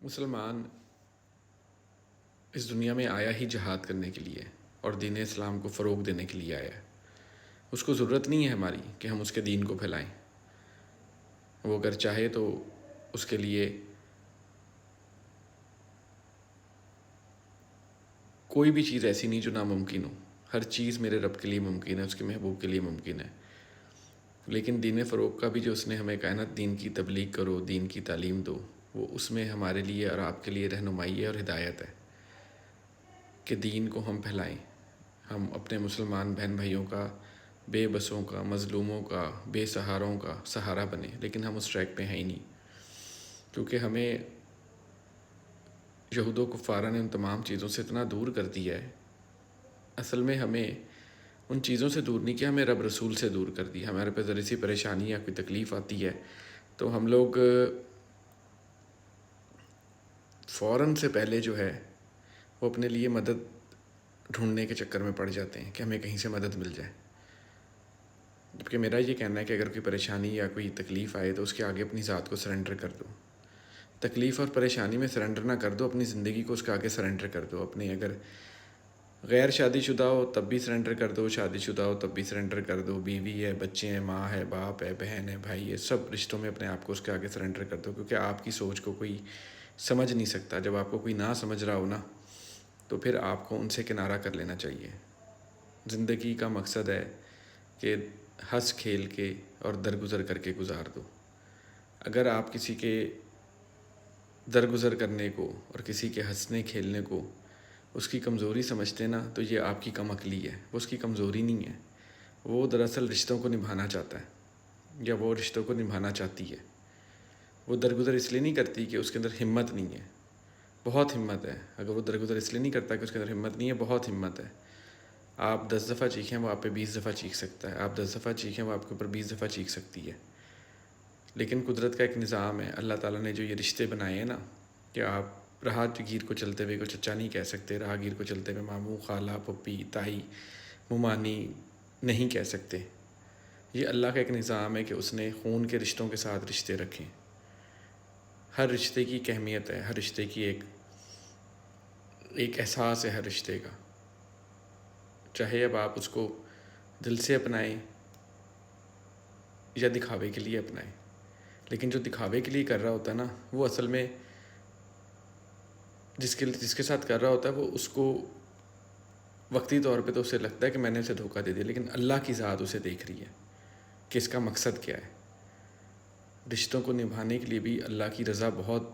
مسلمان اس دنیا میں آیا ہی جہاد کرنے کے لیے اور دین اسلام کو فروغ دینے کے لیے آیا ہے۔ اس کو ضرورت نہیں ہے ہماری کہ ہم اس کے دین کو پھیلائیں۔ وہ اگر چاہے تو اس کے لیے کوئی بھی چیز ایسی نہیں جو ناممکن ہو۔ ہر چیز میرے رب کے لیے ممکن ہے، اس کے محبوب کے لیے ممکن ہے۔ لیکن دین فروغ کا بھی جو اس نے ہمیں کہا نا، دین کی تبلیغ کرو، دین کی تعلیم دو، وہ اس میں ہمارے لیے اور آپ کے لیے رہنمائی ہے اور ہدایت ہے کہ دین کو ہم پھیلائیں۔ ہم اپنے مسلمان بہن بھائیوں کا، بے بسوں کا، مظلوموں کا، بے سہاروں کا سہارا بنیں، لیکن ہم اس ٹریک پہ ہیں ہی نہیں، کیونکہ ہمیں یہود و کفارہ نے ان تمام چیزوں سے اتنا دور کر دیا ہے۔ اصل میں ہمیں ان چیزوں سے دور نہیں کیا، ہمیں رب رسول سے دور کر دیا۔ ہمارے پہ ذرا سی پریشانی یا کوئی تکلیف آتی ہے تو ہم لوگ فوراً سے پہلے جو ہے وہ اپنے لیے مدد ڈھونڈنے کے چکر میں پڑ جاتے ہیں کہ ہمیں کہیں سے مدد مل جائے، جبکہ میرا یہ کہنا ہے کہ اگر کوئی پریشانی یا کوئی تکلیف آئے تو اس کے آگے اپنی ذات کو سرنڈر کر دو۔ تکلیف اور پریشانی میں سرنڈر نہ کر دو، اپنی زندگی کو اس کے آگے سرنڈر کر دو۔ اپنے اگر غیر شادی شدہ ہو تب بھی سرنڈر کر دو، شادی شدہ ہو تب بھی سرنڈر کر دو، بیوی ہے، بچے ہیں، ماں ہے، باپ ہے، بہن ہے، بھائی ہے، سب رشتوں میں اپنے آپ کو اس کے آگے سرنڈر کر دو، کیونکہ آپ کی سوچ کو کوئی سمجھ نہیں سکتا۔ جب آپ کو کوئی نہ سمجھ رہا ہو نا، تو پھر آپ کو ان سے کنارہ کر لینا چاہیے۔ زندگی کا مقصد ہے کہ ہنس کھیل کے اور درگزر کر کے گزار دو۔ اگر آپ کسی کے درگزر کرنے کو اور کسی کے ہنسنے کھیلنے کو اس کی کمزوری سمجھتے نا، تو یہ آپ کی کم عقلی ہے، وہ اس کی کمزوری نہیں ہے۔ وہ دراصل رشتوں کو نبھانا چاہتا ہے، یا وہ رشتوں کو نبھانا چاہتی ہے۔ وہ درگزر اس لیے نہیں کرتی کہ اس کے اندر ہمت نہیں ہے، بہت ہمت ہے۔ اگر وہ درگزر اس لیے نہیں کرتا کہ اس کے اندر ہمت نہیں ہے، بہت ہمت ہے۔ آپ 10 دفعہ چیخیں وہ آپ پہ 20 دفعہ چیخ سکتا ہے، آپ 10 دفعہ چیخیں وہ آپ کے اوپر 20 دفعہ چیخ سکتی ہے۔ لیکن قدرت کا ایک نظام ہے، اللہ تعالیٰ نے جو یہ رشتے بنائے ہیں نا، کہ آپ راہ گیر کو چلتے ہوئے کو چچا نہیں کہہ سکتے، راہ گیر کو چلتے ہوئے ماموں، خالہ، پھپھی، تائی، ممانی نہیں کہہ سکتے۔ یہ اللہ کا ایک نظام ہے کہ اس نے خون کے رشتوں کے ساتھ رشتے رکھے۔ ہر رشتے کی ایک اہمیت ہے، ہر رشتے کی ایک احساس ہے ہر رشتے کا، چاہے اب آپ اس کو دل سے اپنائیں یا دکھاوے کے لیے اپنائیں۔ لیکن جو دکھاوے کے لیے کر رہا ہوتا ہے نا، وہ اصل میں جس کے ساتھ کر رہا ہوتا ہے، وہ اس کو وقتی طور پہ تو اسے لگتا ہے کہ میں نے اسے دھوکہ دے دیا، لیکن اللہ کی ذات اسے دیکھ رہی ہے کہ اس کا مقصد کیا ہے۔ رشتوں کو نبھانے کے لیے بھی اللہ کی رضا بہت